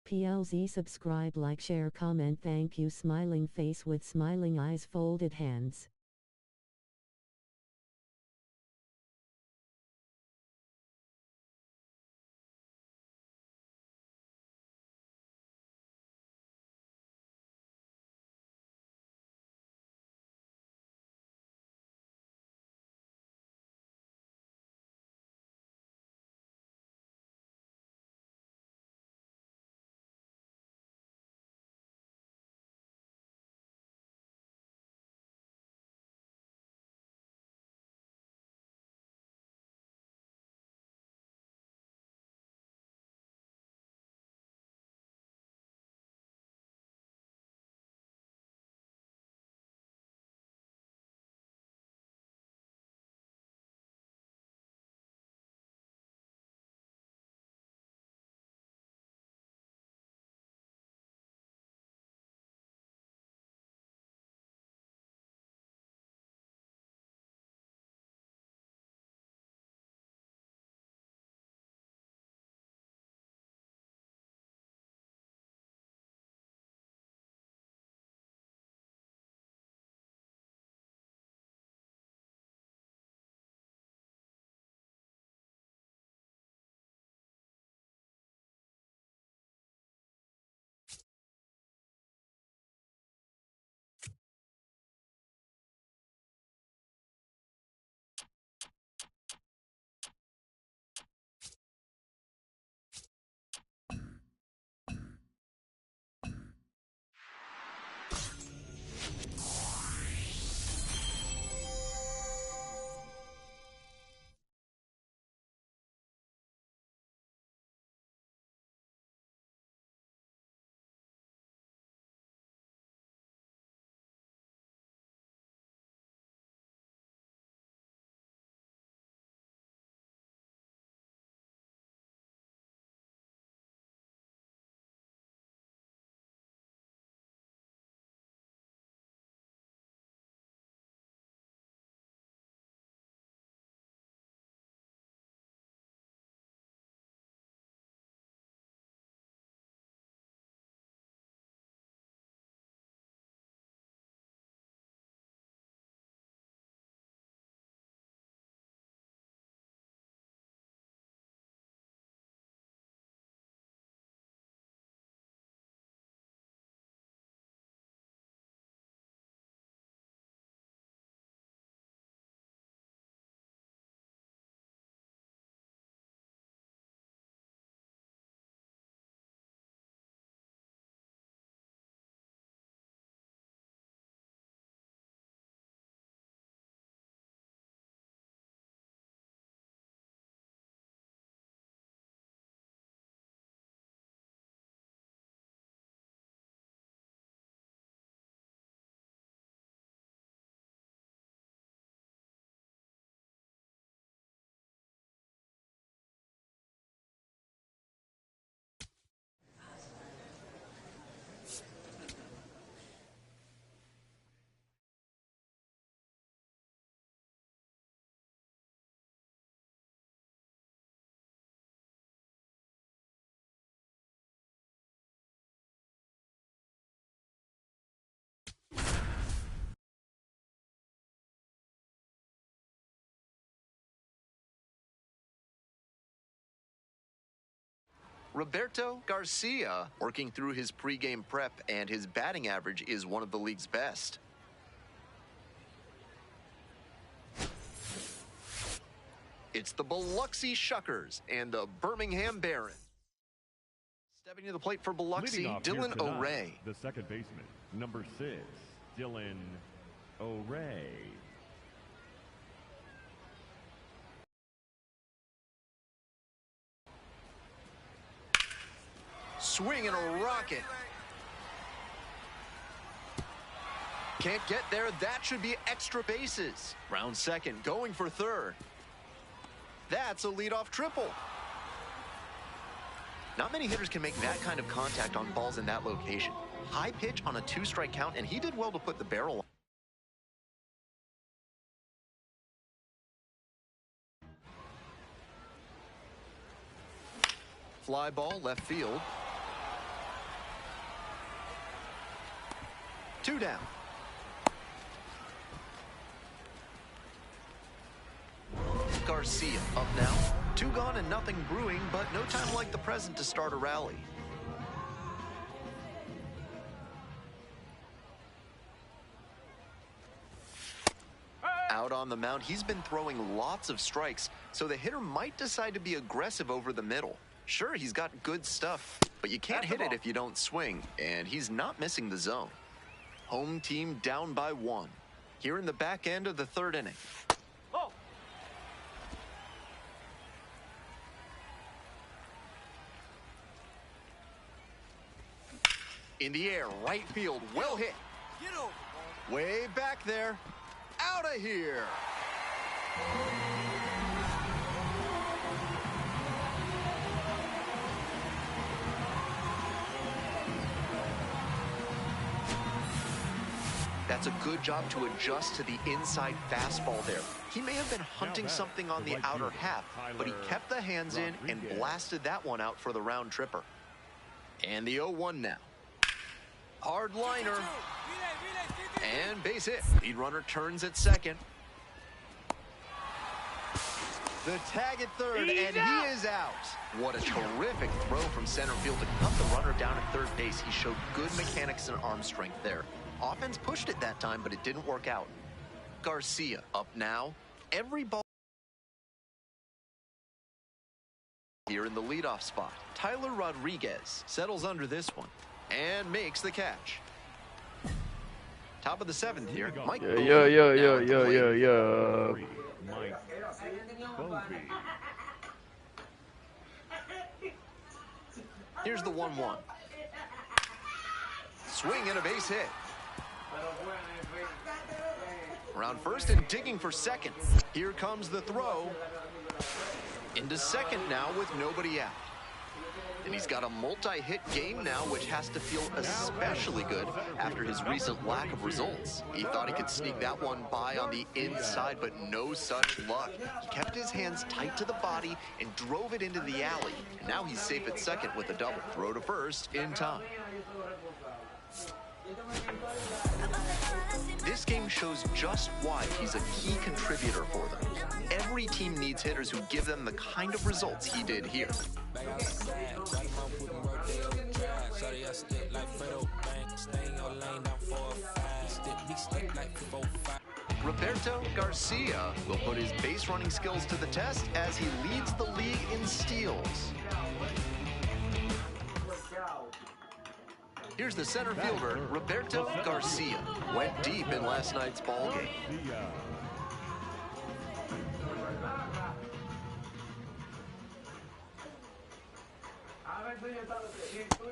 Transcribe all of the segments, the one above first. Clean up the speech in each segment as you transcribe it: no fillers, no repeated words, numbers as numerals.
PLZ subscribe, like, share, comment. Thank you. Smiling face with smiling eyes, folded hands. Roberto Garcia working through his pregame prep, and his batting average is one of the league's best. It's the Biloxi Shuckers and the Birmingham Barons. Stepping to the plate for Biloxi, Dylan O'Ray. The second baseman, number 6, Dylan O'Ray. Swing and a rocket. Can't get there. That should be extra bases. Round second, going for third. That's a leadoff triple. Not many hitters can make that kind of contact on balls in that location. High pitch on a 2-strike count, and he did well to put the barrel on. Fly ball left field. 2 down. Garcia up now. 2 gone and nothing brewing, but no time like the present to start a rally. Out on the mound, he's been throwing lots of strikes, so the hitter might decide to be aggressive over the middle. Sure, he's got good stuff, but you can't hit it if you don't swing, and he's not missing the zone. Home team down by 1. Here in the back end of the 3rd inning. In the air, right field, well hit. Way back there. Out of here. That's a good job to adjust to the inside fastball there. He may have been hunting something on the outer half, but he kept the hands in and blasted that one out for the round tripper. And the 0-1 now. Hard liner. And base hit. Lead runner turns at second. The tag at third, and he is out. What a terrific throw from center field to cut the runner down at third base. He showed good mechanics and arm strength there. Offense pushed it that time, but it didn't work out. Garcia up now. Every ball here in the leadoff spot. Tyler Rodriguez settles under this one and makes the catch. Top of the 7th here. Mike. Here's the 1-1. Swing and a base hit. Around first and digging for second. Here comes the throw. Into second now with nobody out. And he's got a multi-hit game now, which has to feel especially good after his recent lack of results. He thought he could sneak that one by on the inside, but no such luck. He kept his hands tight to the body and drove it into the alley. And now he's safe at second with a double. Throw to first in time. This game shows just why he's a key contributor for them. Every team needs hitters who give them the kind of results he did here. Roberto Garcia will put his base running skills to the test as he leads the league in steals. Here's the center fielder, Roberto Garcia. Went deep in last night's ball game.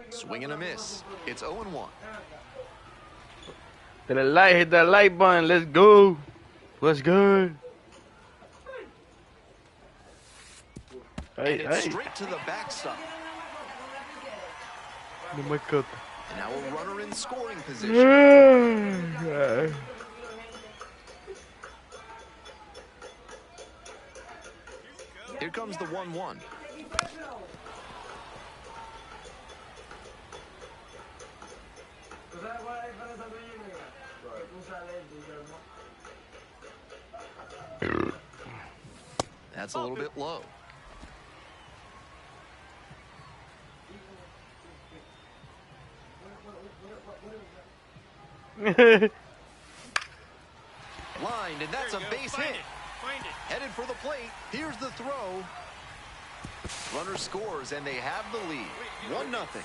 Swing and a miss. It's 0-1. Hit the light, hit that like button. Let's go. What's good? And it's straight to the backstop. No me cut. And now a runner in scoring position. Here comes the 1-1. That's a little bit low. Lined, and that's a base hit. Headed for the plate. Here's the throw. Runner scores, and they have the lead. 1-0.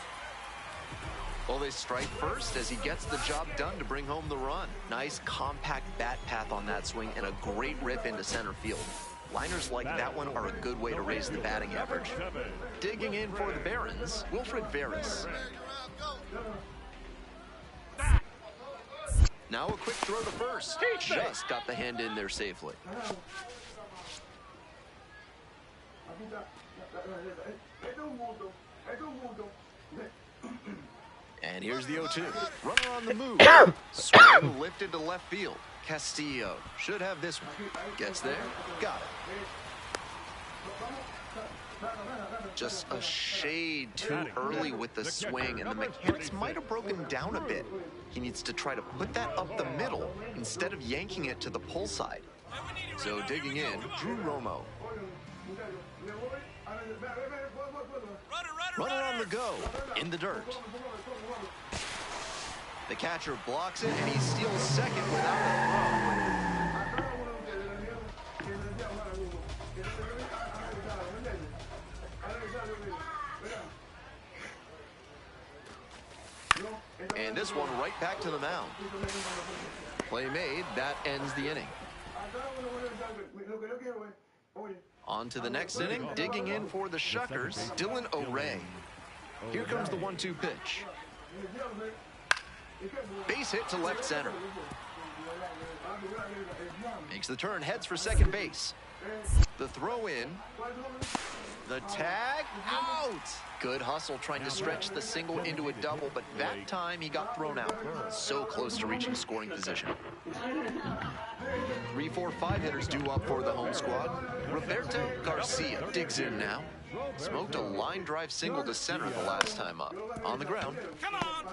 Well, they strike first as he gets the job done to bring home the run. Nice compact bat path on that swing and a great rip into center field. Liners like that one are a good way to raise the batting average. Digging in for the Barons, Wilfred Veras. Now a quick throw to first. Just got the hand in there safely. And here's the 0-2. Runner on the move. Swing lifted to left field. Castillo should have this one. Gets there. Got it. Just a shade too early with the swing, and the mechanics might have broken down a bit. He needs to try to put that up the middle instead of yanking it to the pull side. So digging in, Drew Romo. Runner on the go, in the dirt. The catcher blocks it, and he steals second without a throw. And this one right back to the mound. Play made, that ends the inning. On to the next inning, digging in for the Shuckers, Dylan O'Ray. Here comes the 1-2 pitch. Base hit to left center. Makes the turn, heads for second base. The throw in. The tag, out! Good hustle trying to stretch the single into a double, but that time he got thrown out. So close to reaching scoring position. 3, 4, 5 hitters due up for the home squad. Roberto Garcia digs in now. Smoked a line drive single to center the last time up. On the ground. Come on!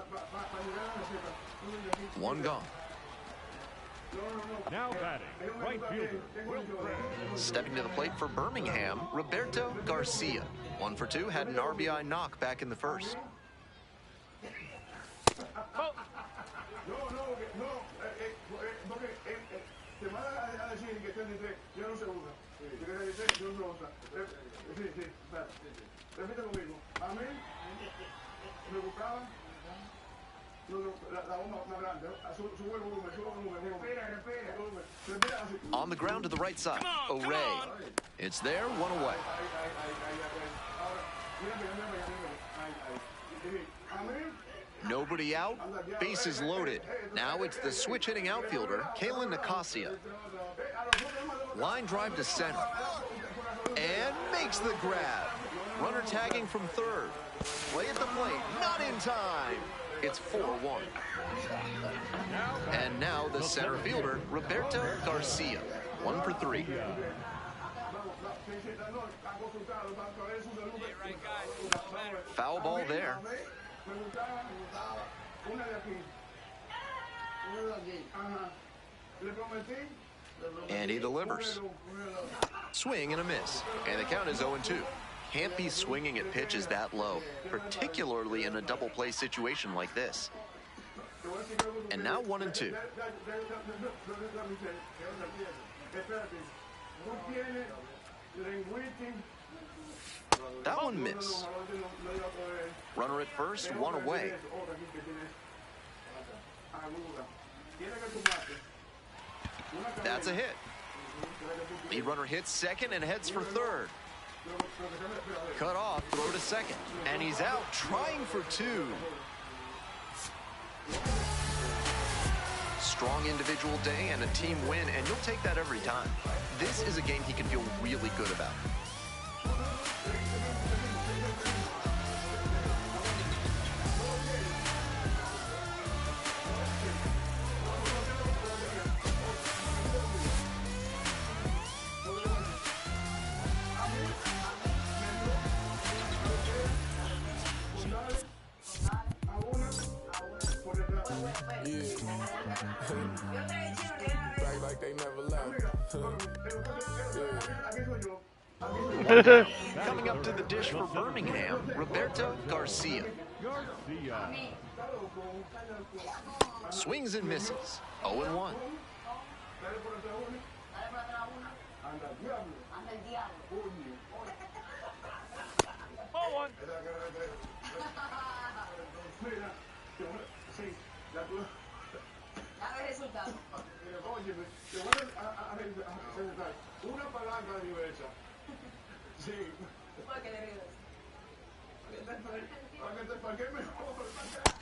One gone. Now batting, right fielder, Stepping to the plate for Birmingham, Roberto Garcia. 1 for 2, had an RBI knock back in the first. On the ground to the right side, O'Ray. It's there, one away. Nobody out, bases loaded. Now it's the switch hitting outfielder, Kalen Nicasia. Line drive to center. And makes the grab. Runner tagging from third. Play at the plate, not in time. It's 4-1. And now the center fielder, Roberto Garcia. 1 for 3. Foul ball there. And he delivers. Swing and a miss. And the count is 0-2. Can't be swinging at pitches that low, particularly in a double play situation like this. And now 1-2. That one missed. Runner at first, one away. That's a hit. Lead runner hits second and heads for third. Cut off, throw to second. And he's out, trying for 2. Strong individual day and a team win, and you'll take that every time. This is a game he can feel really good about. Like they never left. Coming up to the dish for Birmingham, Roberto Garcia. Swings and misses. 0-1.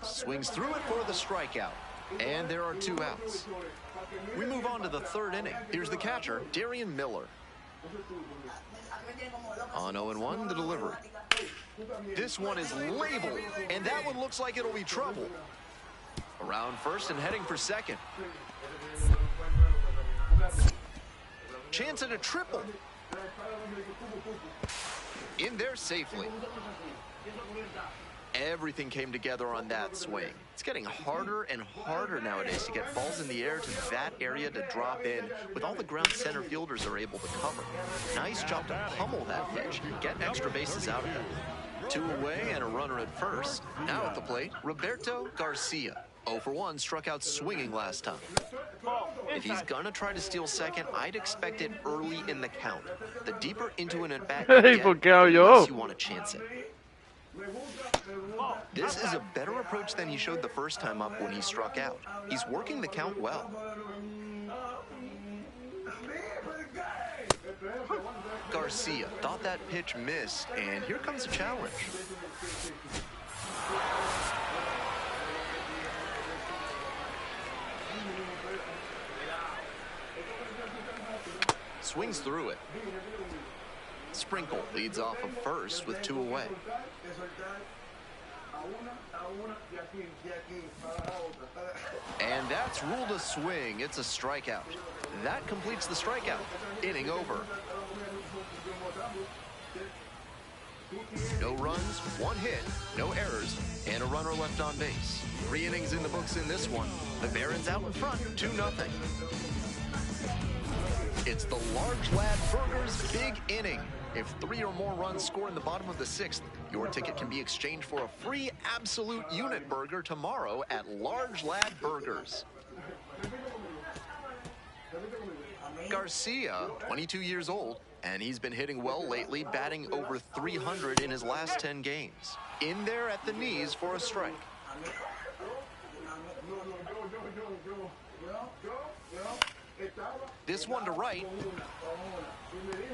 Swings through it for the strikeout. And there are 2 outs. We move on to the third inning. Here's the catcher, Darian Miller. On 0-1, the delivery. This one is labeled, and that one looks like it'll be trouble. Around first and heading for second. Chance at a triple. In there safely. Everything came together on that swing. It's getting harder and harder nowadays to get balls in the air to that area to drop in with all the ground center fielders are able to cover. Nice job to pummel that pitch, get extra bases out of it. 2 away and a runner at first. Now at the plate, Roberto Garcia. 0 for 1, struck out swinging last time. If he's gonna try to steal second, I'd expect it early in the count. The deeper into an at-bat you get, the less you want to chance it. This is a better approach than he showed the first time up when he struck out. He's working the count well. Garcia thought that pitch missed, and here comes a challenge. Swings through it. Sprinkle leads off of first with 2 away. And that's ruled a swing. It's a strikeout. That completes the strikeout. Inning over. No runs, 1 hit, no errors, and a runner left on base. 3 innings in the books in this one. The Barons out in front, 2-0. It's the Large Lad Burgers big inning. If 3 or more runs score in the bottom of the 6th, your ticket can be exchanged for a free absolute unit burger tomorrow at Large Lad Burgers. Garcia, 22 years old, and he's been hitting well lately, batting over 300 in his last 10 games. In there at the knees for a strike. This one to right,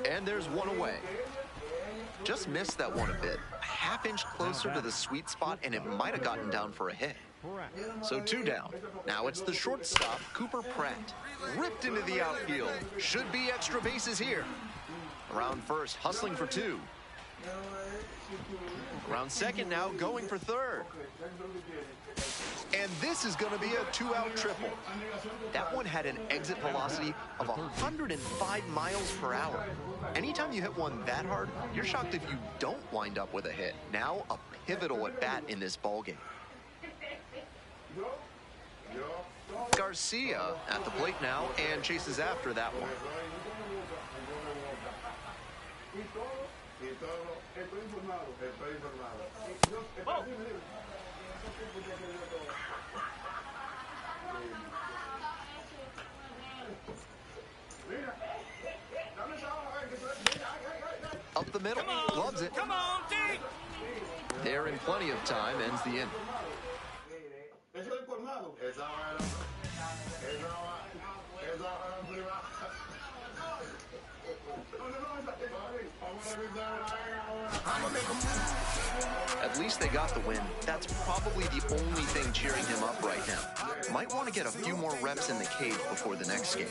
and there's 1 away. Just missed that one a bit. A half-inch closer to the sweet spot, and it might have gotten down for a hit. So 2 down. Now it's the shortstop, Cooper Pratt. Ripped into the outfield. Should be extra bases here. Around first, hustling for 2. Around second now, going for third. And this is going to be a 2-out triple. That one had an exit velocity of 105 miles per hour. Anytime you hit one that hard, you're shocked if you don't wind up with a hit. Now a pivotal at bat in this ballgame. Garcia at the plate now and chases after that one. Up the middle, gloves it. Come on, deep. There in plenty of time, ends the inning. At least they got the win. That's probably the only thing cheering him up right now. Might want to get a few more reps in the cage before the next game.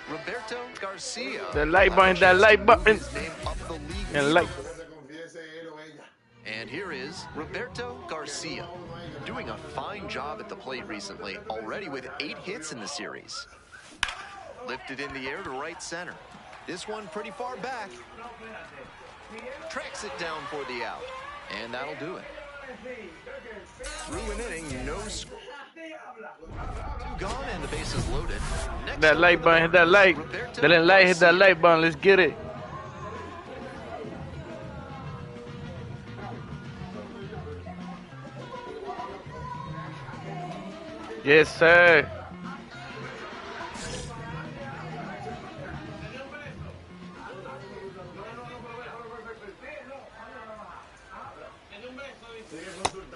Roberto Garcia. That like button, that like button. And like. And here is Roberto Garcia, doing a fine job at the plate recently, already with 8 hits in the series. Lifted in the air to right center. This one pretty far back. Tracks it down for the out. And that'll do it. Through an inning, no score. 2 gone and the bases loaded. Next that like button, hit that like. That didn't like, hit that like button. Let's get it. Yes, sir.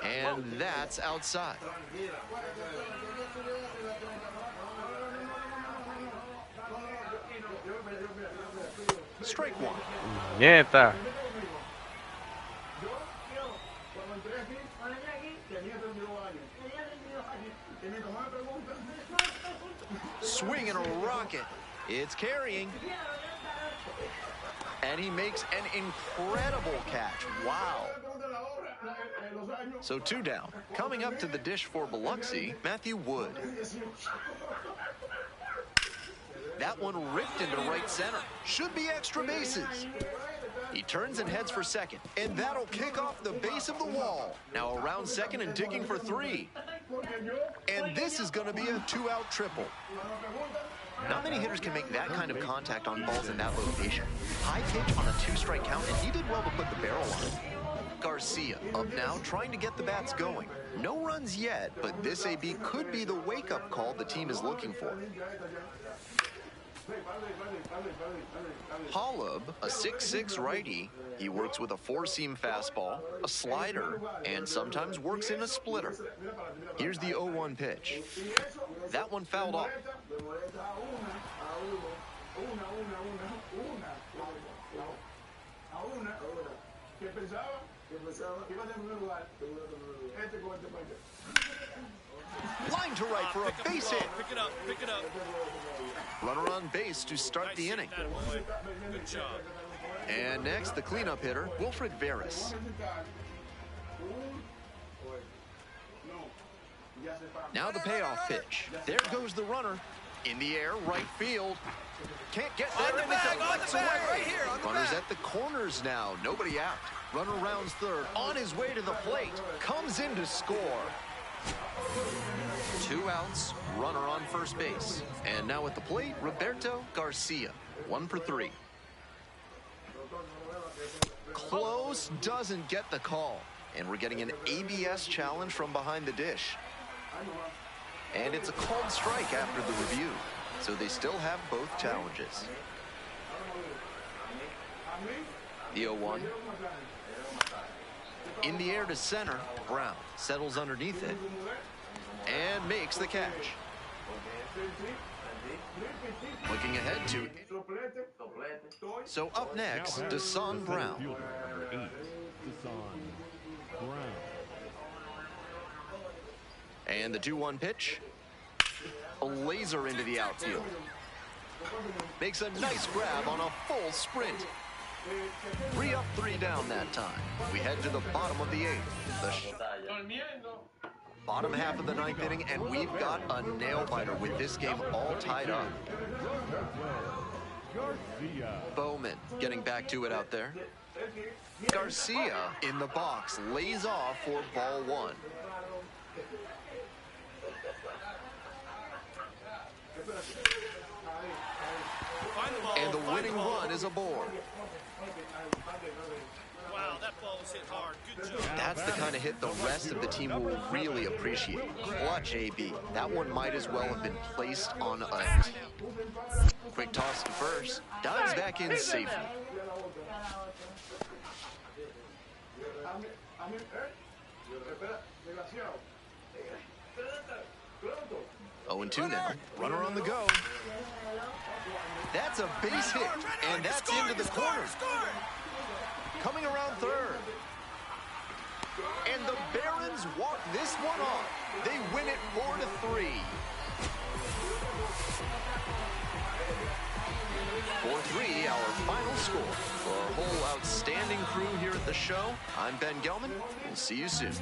And that's outside. Strike 1. Yeah, está. Swing and a rocket. It's carrying. And he makes an incredible catch. Wow. So 2 down. Coming up to the dish for Biloxi, Matthew Wood. That one ripped into right center. Should be extra bases. He turns and heads for second, and that'll kick off the base of the wall. Now around second and digging for 3. And this is going to be a 2-out triple. Not many hitters can make that kind of contact on balls in that location. High pitch on a 2-strike count, and he did well to put the barrel on. Garcia up now, trying to get the bats going. No runs yet, but this AB could be the wake-up call the team is looking for. Mlb, a 6'6" righty. He works with a 4-seam fastball, a slider, and sometimes works in a splitter. Here's the 0-1 pitch. That one fouled off. Line to right for a base hit. Pick it up. Runner on base to start the inning. Good job. And next, the cleanup hitter, Wilfred Veras. Now the payoff pitch. There goes the runner. In the air, right field. Can't get there, and it deflects away. Right here, Runners at the corners now. Nobody out. Runner rounds third. On his way to the plate. Comes in to score. 2 outs. Runner on first base. And now at the plate, Roberto Garcia. 1 for 3. Close, doesn't get the call. And we're getting an ABS challenge from behind the dish. And it's a called strike after the review. So they still have both challenges. The 0-1. In the air to center, Brown settles underneath it and makes the catch. Looking ahead to... So up next, Desan Brown. Number 8, Desan Brown. And the 2-1 pitch. A laser into the outfield. Makes a nice grab on a full sprint. 3 up, 3 down that time. We head to the bottom of the 8th. Bottom half of the 9th inning, and we've got a nail-biter with this game all tied up. Garcia. Bowman getting back to it out there. Garcia in the box lays off for ball 1. And the winning run is aboard. Wow, that ball was hit hard. Good job. That's the kind of hit the rest of the team will really appreciate. Clutch, AB. That one might as well have been placed on a tee. Quick toss to first. Dives back in safely. 0-2 now. Runner on the go. That's a base hit, and that's into the corner. Coming around third. And the Barons walk this one off. They win it 4-3. 4-3, our final score. For our whole outstanding crew here at the show, I'm Ben Gelman. We'll see you soon.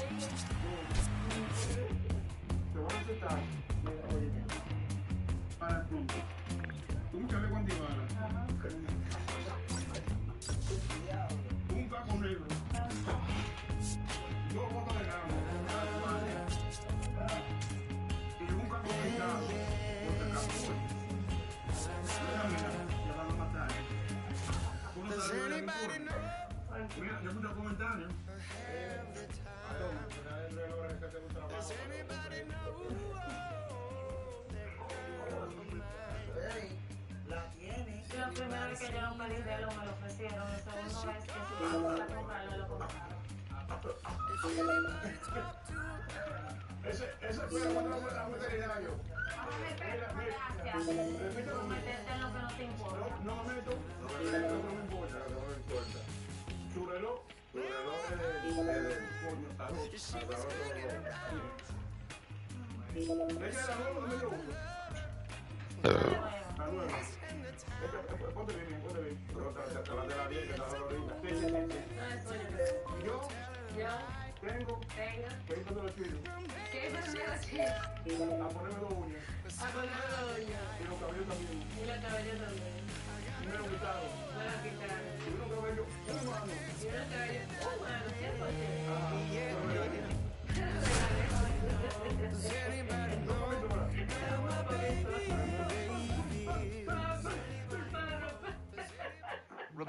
Does anybody know? Does anybody know? La primera vez que yo un país de lo me lo ofrecieron, la segunda vez que si para comprarlo lo compré. Ese fue cuando la veterinaria yo. Gracias. Meterte en lo que no te importa. No me meto, no me importa. Su reloj de coño, salud. Es que la no me gusta. La 9. Ponte bien. Pero te la de la 10 que está a la orilla. Sí. Yo tengo que ir con los chinos. ¿Qué es eso de los chinos? A ponerme los uñas. A poner los uñas. Y los cabellos también. Y los cabellos también. Y me lo quitaron. Me lo quitaron. Y unos cabellos humanos. Y unos cabellos humanos, 100%.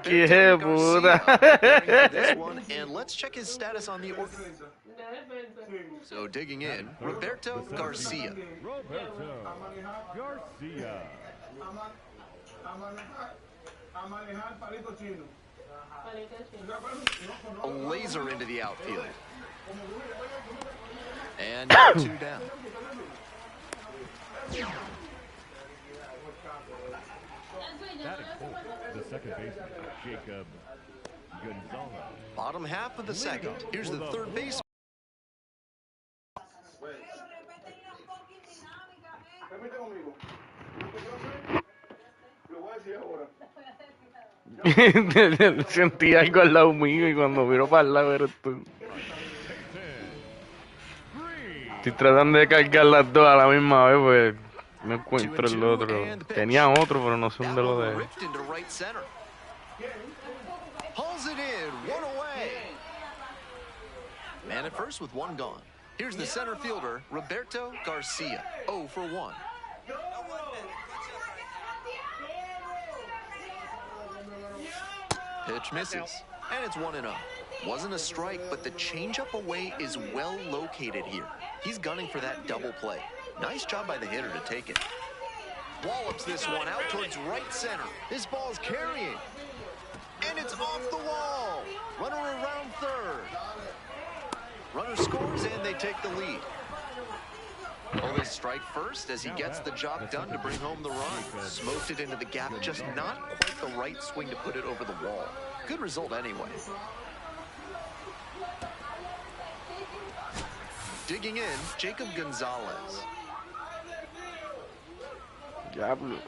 ¡Qué puta! This one, and let's check his status on the order. So digging in, Roberto Garcia. Roberto Garcia. A manejar palito chino. A laser into the outfield. And now 2 down. Batting fourth, the second baseman, Jacob Gonzalez. Bottom half of the second. Here's the third base. Repite conmigo. Lo voy a decir ahora. Sentí algo al lado mío y cuando miro para el lado eres tú. Estoy tratando de cargar las dos a la misma vez, pues no encuentro el otro. Tenía otro, pero no sé dónde lo dejé. Ripped into right center. Pulls it in, 1 away. Man at first with 1 gone. Here's the center fielder, Roberto Garcia, 0 for 1. Pitch misses, and it's 1-0. Wasn't a strike, but the changeup away is well located here. He's gunning for that double play. Nice job by the hitter to take it. Wallops this one out towards right center. This ball's carrying. And it's off the wall. Runner around third. Runner scores, and they take the lead. Only strike first as he gets the job done to bring home the run. Smoked it into the gap, just not quite the right swing to put it over the wall. Good result anyway. Digging in, Jacob Gonzalez. Diablo.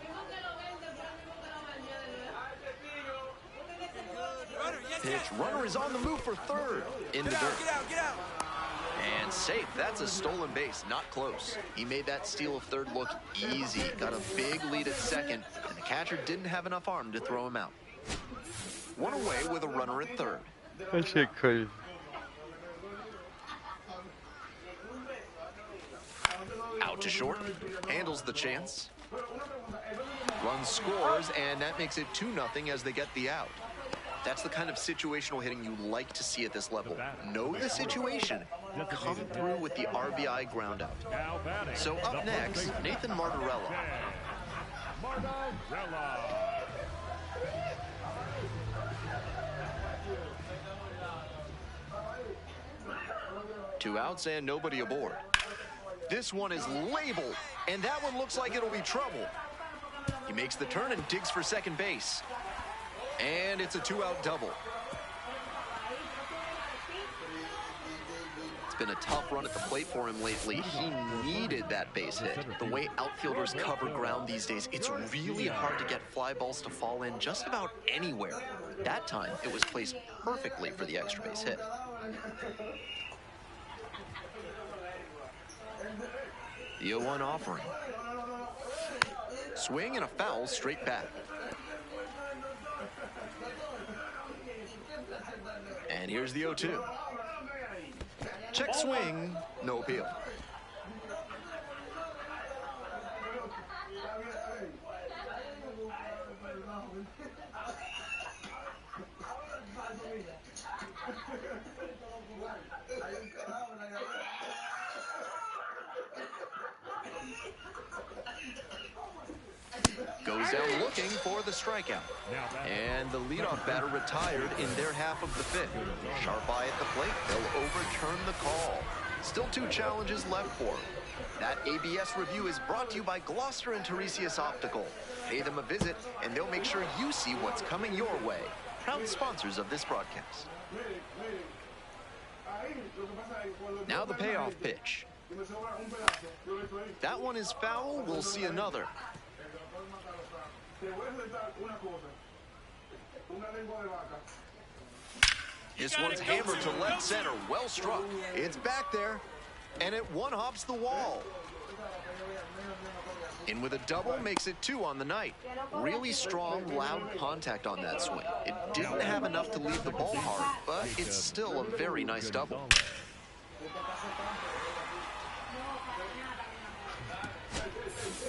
Pitch, runner is on the move for third. In the dirt. Get out. And safe, that's a stolen base, not close. He made that steal of third look easy. Got a big lead at second, and the catcher didn't have enough arm to throw him out. 1 away with a runner at third. That shit crazy. Out to short, handles the chance. Run scores, and that makes it 2-0 as they get the out. That's the kind of situational hitting you like to see at this level. Know the situation, come through with the RBI ground out. So up next, Nathan Martorella. Two outs and nobody aboard. This one is labeled, and that one looks like it'll be trouble. He makes the turn and digs for second base. And it's a 2-out double. It's been a tough run at the plate for him lately. He needed that base hit. The way outfielders cover ground these days, it's really hard to get fly balls to fall in just about anywhere. That time, it was placed perfectly for the extra base hit. The 0-1 offering. Swing and a foul straight back. And here's the 0-2. Check swing, no appeal. Goes down looking for the strikeout. And the leadoff batter retired in their half of the fifth. Sharp eye at the plate. They'll overturn the call. Still 2 challenges left for him. That ABS review is brought to you by Gloucester and Tiresias Optical. Pay them a visit, and they'll make sure you see what's coming your way. Proud sponsors of this broadcast. Now the payoff pitch. That one is foul. We'll see another. Te voy a recetar una cosa. Una lengua de vaca. This one's hammered to left center. Well struck. It's back there, and it one-hops the wall. In with a double makes it 2 on the night. Really strong, loud contact on that swing. It didn't have enough to leave the ball hard, but it's still a very nice double.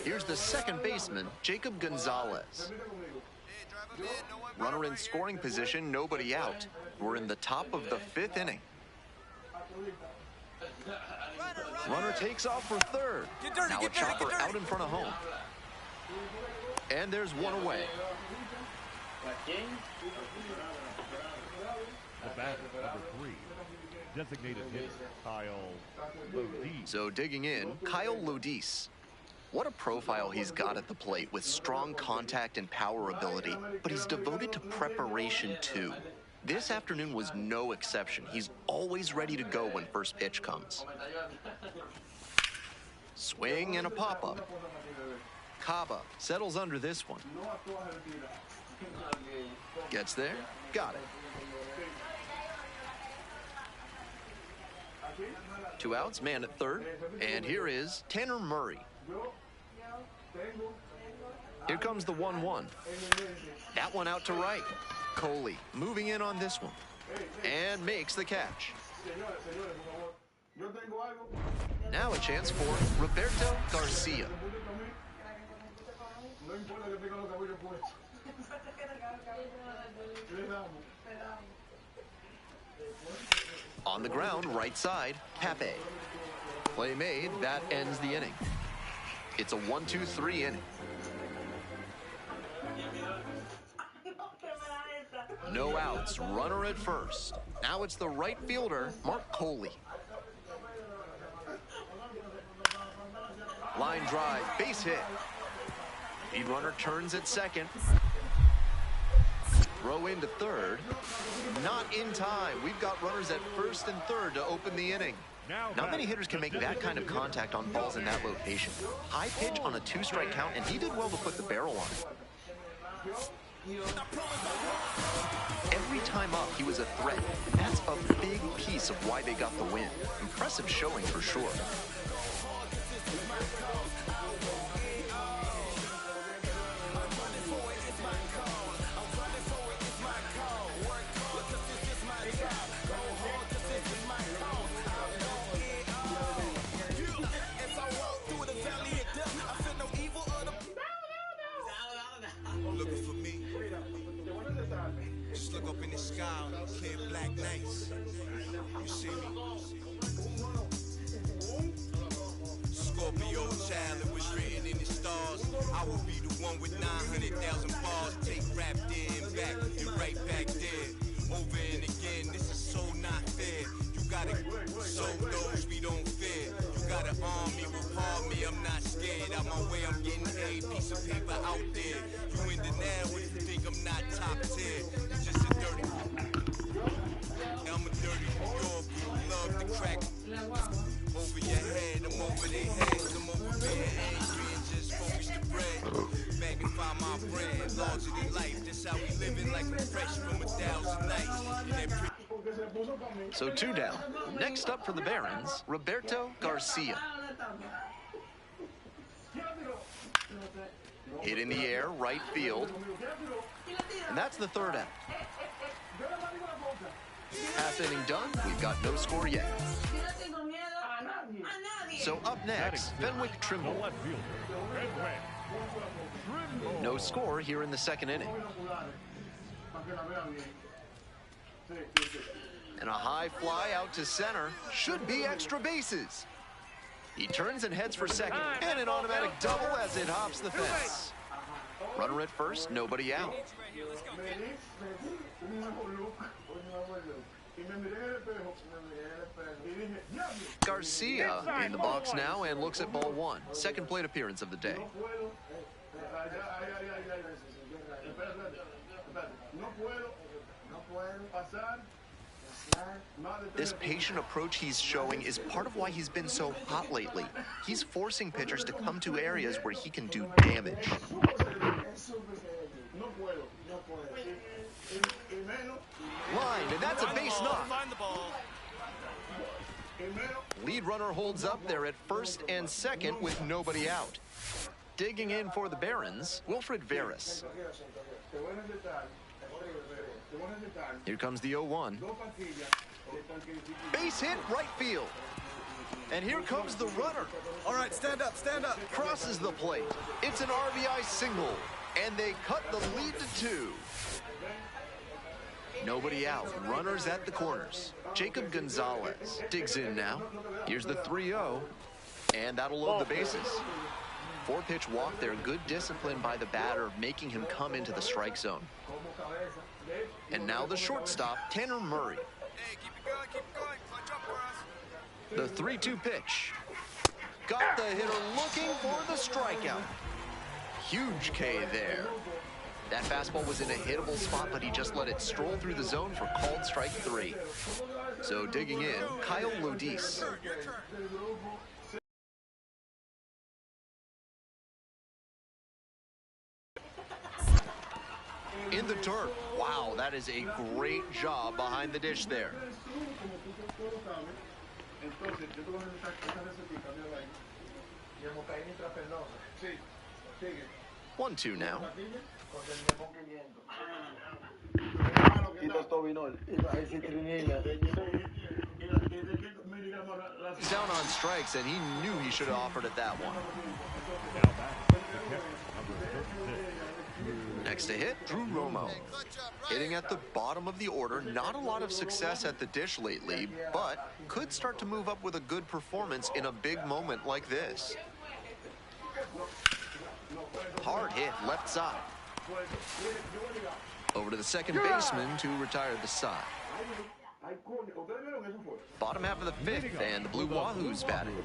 Here's the second baseman, Jacob Gonzalez. Runner in scoring position, nobody out. We're in the top of the 5th inning. Runner takes off for third. Now a chopper out in front of home. And there's one away. The batter, number 3, designated hitter, Kyle Lodis. So digging in, Kyle Lodis. What a profile he's got at the plate with strong contact and power ability, but he's devoted to preparation too. This afternoon was no exception. He's always ready to go when first pitch comes. Swing and a pop-up. Caba settles under this one. Gets there, got it. 2 outs, man at third, and here is Tanner Murray. Here comes the 1-1. That one out to right. Coley moving in on this one and makes the catch. Now a chance for Roberto Garcia. On the ground, right side, Pape. Play made, that ends the inning. It's a 1-2-3 inning. No outs, runner at first. Now it's the right fielder, Mark Coley. Line drive, base hit. Lead runner turns at second. Throw into third. Not in time. We've got runners at first and third to open the inning. Not many hitters can make that kind of contact on balls in that location. High pitch on a 2-strike count, and he did well to put the barrel on it. Every time up, he was a threat. That's a big piece of why they got the win. Impressive showing for sure. Looking for me. Just look up in the sky, clear black nights. You see me? Scorpio child, it was written in the stars. I will be the one with 900,000 bars. Take rap there and back and right back there. Over and again, this is so not fair. You gotta sow those we don't fear. You gotta arm me with me, I'm not scared. Out my way, I'm getting a piece of paper out there. You in denial when you think I'm not top tier. You just a dirty. I'm a dirty New Yorker, love the crack. Over your head, I'm over their heads. I'm over their angry and just focus the bread. Magnify my brand, larger than life. That's how we living like we're fresh from 1,000 nights. So 2 down. Next up for the Barons, Roberto Garcia. Hit in the air, right field. And that's the 3rd out. Half inning done, we've got no score yet. So up next, Fenwick Trimble. No score here in the 2nd inning. And a high fly out to center. Should be extra bases. He turns and heads for second. And an automatic double as it hops the fence. Runner at first, nobody out. Garcia in the box now and looks at ball 1. Second plate appearance of the day. This patient approach he's showing is part of why he's been so hot lately. He's forcing pitchers to come to areas where he can do damage. Lined, and that's a Find the base ball, knock. find the ball. Lead runner holds up there at first and second with nobody out. Digging in for the Barons, Wilfred Veras. Here comes the 0-1. Base hit right field. And here comes the runner. All right, stand up, stand up. Crosses the plate. It's an RBI single. And they cut the lead to 2. Nobody out. Runners at the corners. Jacob Gonzalez digs in now. Here's the 3-0. And that'll load the bases. 4-pitch walk there. Good discipline by the batter, making him come into the strike zone. And now the shortstop, Tanner Murray. Hey, keep it going, keep it going. Punch up for us. The 3-2 pitch. Got the hitter looking for the strikeout. Huge K there. That fastball was in a hittable spot, but he just let it stroll through the zone for called strike 3. So digging in, Kyle Lodis. In the dirt. Wow, that is a great job behind the dish there. 1-2 now. He's down on strikes, and he knew he should have offered at that one. Next to hit, Drew Romo. Hitting at the bottom of the order, not a lot of success at the dish lately, but could start to move up with a good performance in a big moment like this. Hard hit left side. Over to the second baseman to retire the side. Bottom half of the 5th, and the Blue Wahoos batting.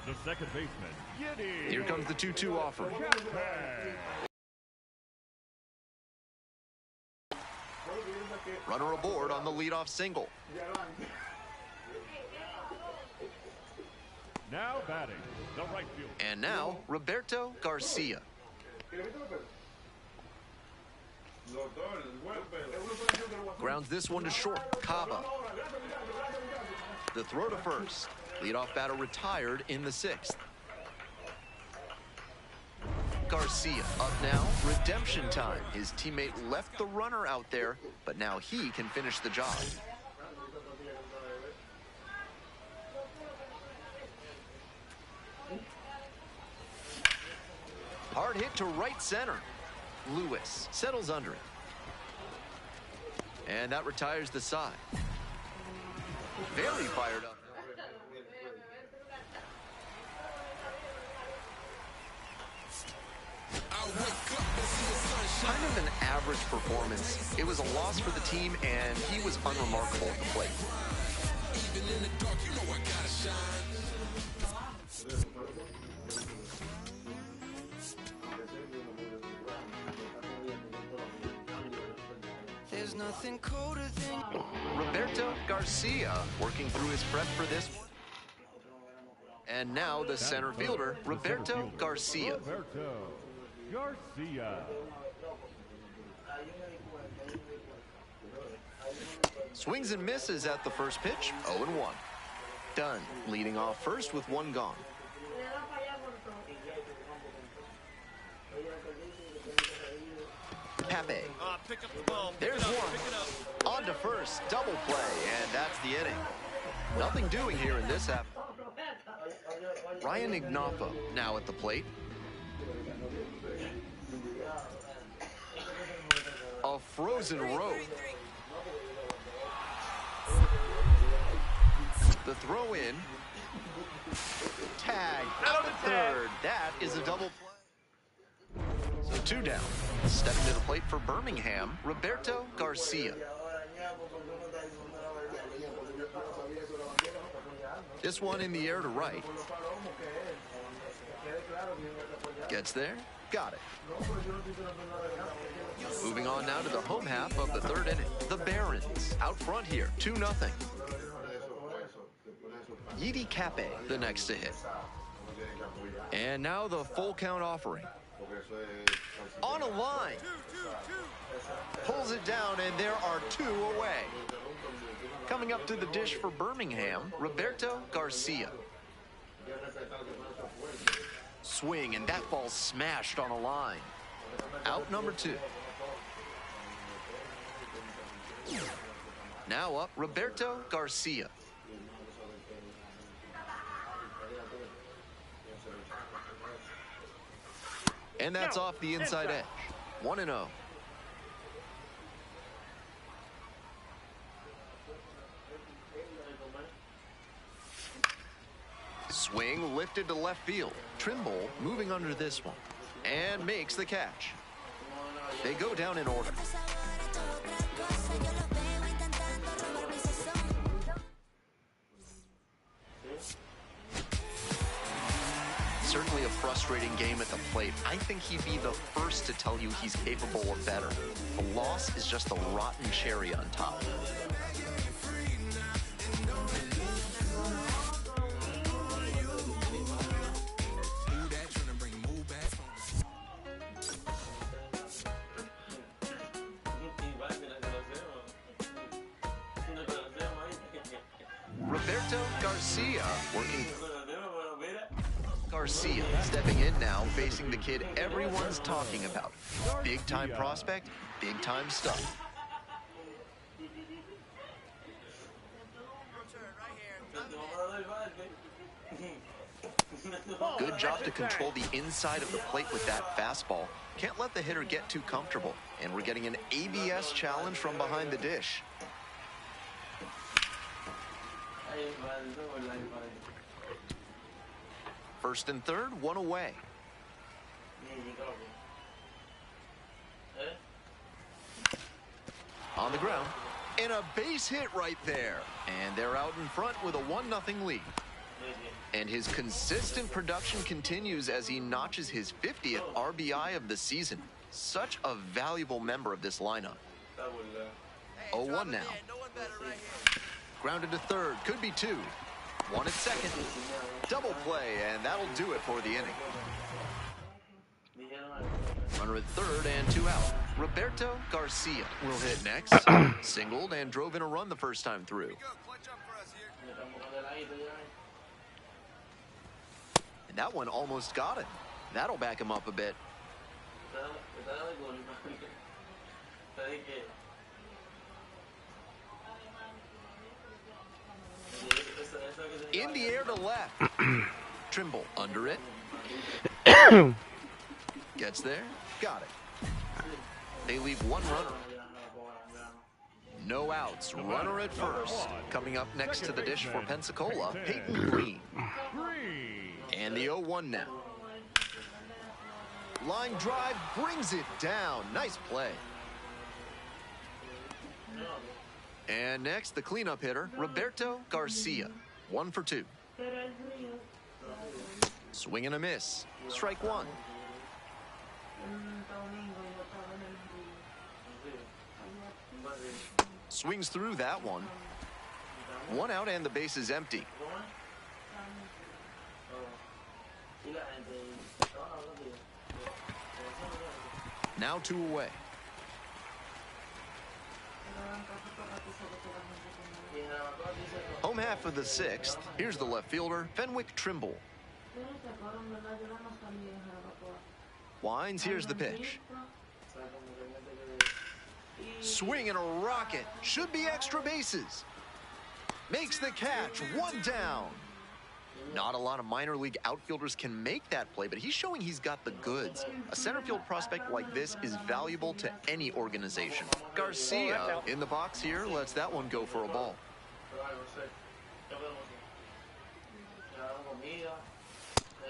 The second baseman, Here comes the 2-2 offer. Runner aboard on the leadoff single. now batting, the right field. And now, Roberto Garcia. Grounds this one to short. Cava. The throw to first. Leadoff batter retired in the 6th. Garcia up now. Redemption time. His teammate left the runner out there, but now he can finish the job. Hard hit to right center. Lewis settles under it. And that retires the side. Very fired up. Kind of an average performance. It was a loss for the team, and he was unremarkable at the plate. Even in the dark, you know I gotta shine. There's nothing colder than Roberto Garcia working through his prep for this one. And now the center fielder, Roberto Garcia. Roberto Garcia. Swings and misses at the first pitch, 0-1. Done, leading off first with one gone. Pepe. Pick up the ball. There's one. On to first, double play, and that's the inning. Nothing doing here in this half. Ryan Ignapo now at the plate. A frozen rope. The throw in. Tag out at third. That is a double play. So 2 down. Stepping to the plate for Birmingham, Roberto Garcia. This one in the air to right. Gets there. Got it. Moving on now to the home half of the 3rd inning. The Barons out front here, 2-0. Yidi Cape, the next to hit. And now the full count offering. On a line. Pulls it down, and there are 2 away. Coming up to the dish for Birmingham, Roberto Garcia. Swing, and that ball smashed on a line. Out number 2. Now up, Roberto Garcia. And that's off the inside edge. 1-0. Swing lifted to left field. Trimble moving under this one and makes the catch. They go down in order. Certainly a frustrating game at the plate. I think he'd be the first to tell you he's capable of better. The loss is just the rotten cherry on top. Roberto Garcia working. Garcia stepping in now, facing the kid everyone's talking about. Big time prospect, big time stuff. Good job to control the inside of the plate with that fastball. Can't let the hitter get too comfortable. And we're getting an ABS challenge from behind the dish. First and third, 1 away. On the ground, and a base hit right there. And they're out in front with a 1-0 lead. And his consistent production continues as he notches his 50th RBI of the season. Such a valuable member of this lineup. 0-1 now. Grounded to third, could be 2. 1 at second. Double play, and that'll do it for the inning. Runner at third and 2 out. Roberto Garcia will hit next. Singled and drove in a run the first time through. And that one almost got it. That'll back him up a bit. In the air to left. Trimble under it. Gets there. Got it. They leave 1 runner. No outs. Runner at first. Coming up next to the dish for Pensacola, Peyton Green. And the 0-1 now. Line drive brings it down. Nice play. And next, the cleanup hitter, Roberto Garcia. 1 for 2. Swing and a miss. Strike 1. Swings through that one. 1 out and the base is empty. Now 2 away. Home half of the 6th. Here's the left fielder, Fenwick Trimble. Winds, here's the pitch. Swing and a rocket. Should be extra bases. Makes the catch. 1 down. Not a lot of minor league outfielders can make that play, but he's showing he's got the goods. A center field prospect like this is valuable to any organization. Garcia in the box here lets that one go for a ball.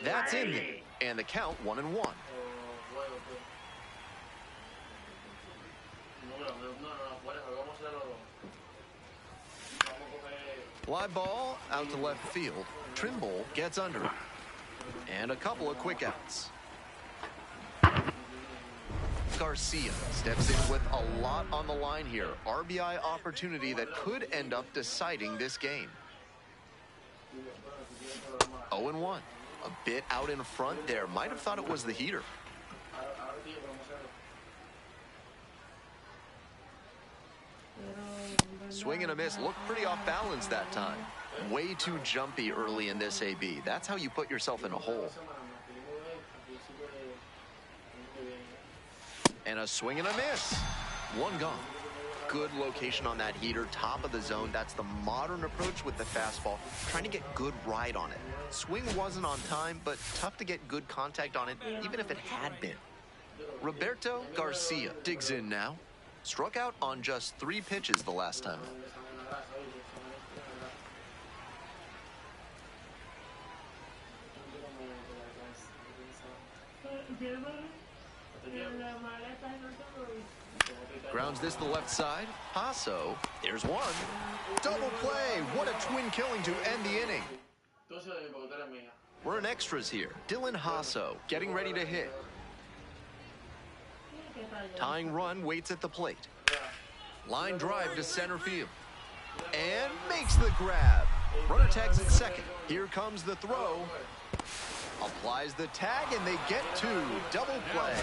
That's in there, and the count 1-1. Fly ball out to left field. Trimble gets under it. And a couple of quick outs. Garcia steps in with a lot on the line here. RBI opportunity that could end up deciding this game. 0-1. A bit out in front there. Might have thought it was the heater. Swing and a miss. Looked pretty off balance that time. Way too jumpy early in this AB. That's how you put yourself in a hole. And a swing and a miss. One gone. Good location on that heater, top of the zone. That's the modern approach with the fastball, trying to get good ride on it. Swing wasn't on time, but tough to get good contact on it, even if it had been. Roberto Garcia digs in now. Struck out on just 3 pitches the last time. Grounds this to the left side. Hasso, there's one. Double play. What a twin killing to end the inning. We're in extras here. Dylan Hasso getting ready to hit. Tying run waits at the plate. Line drive to center field. And makes the grab. Runner tags at second. Here comes the throw. Applies the tag, and they get 2. Double play.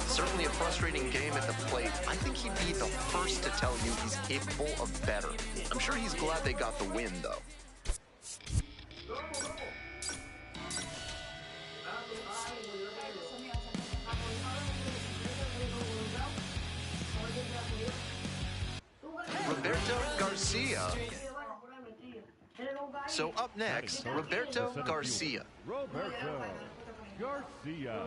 Certainly a frustrating game at the plate. I think he'd be the first to tell you he's capable of better. I'm sure he's glad they got the win, though. Roberto Garcia. So up next, Roberto Garcia. Roberto Garcia.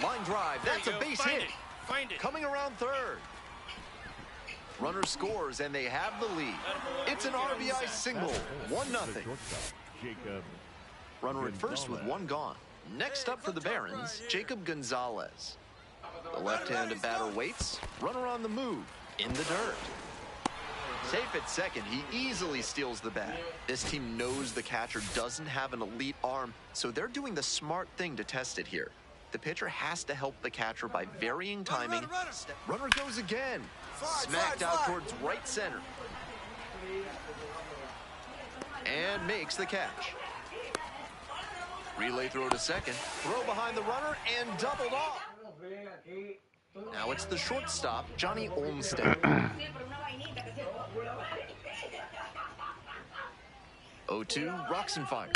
Line drive, that's a base hit. Coming around third. Runner scores, and they have the lead. It's an RBI single, 1-0. Runner at first with 1 gone. Next up for the Barons, Jacob Gonzalez. The left-handed batter waits. Runner on the move, in the dirt. Safe at second, he easily steals the bat. This team knows the catcher doesn't have an elite arm, so they're doing the smart thing to test it here. The pitcher has to help the catcher by varying timing. Runner goes again. Smacked out towards right center. And makes the catch. Relay throw to second. Throw behind the runner and doubled off. Now it's the shortstop, Johnny Olmstead. 0-2, rocks and fires.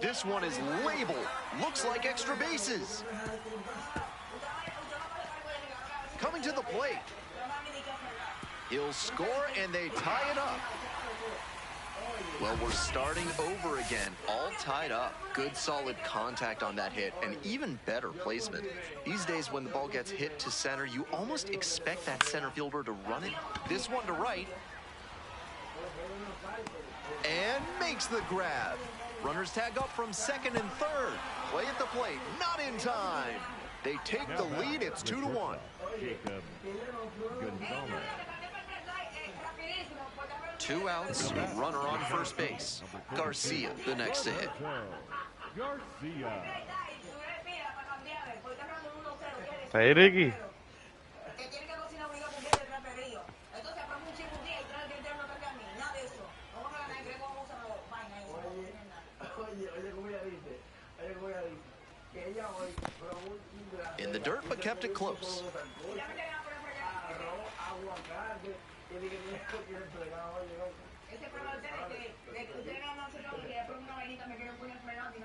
This one is labeled. Looks like extra bases. Coming to the plate. He'll score, and they tie it up. Well, we're starting over again, all tied up. Good, solid contact on that hit, and even better placement. These days, when the ball gets hit to center, you almost expect that center fielder to run it. This one to right. And makes the grab. Runners tag up from second and third. Play at the plate, not in time. They take the lead, it's 2-1. Jacob Gonzalez. 2 outs, runner on first base. Garcia, the next to hit. Garcia. Hey, Ricky. In the dirt, but kept it close.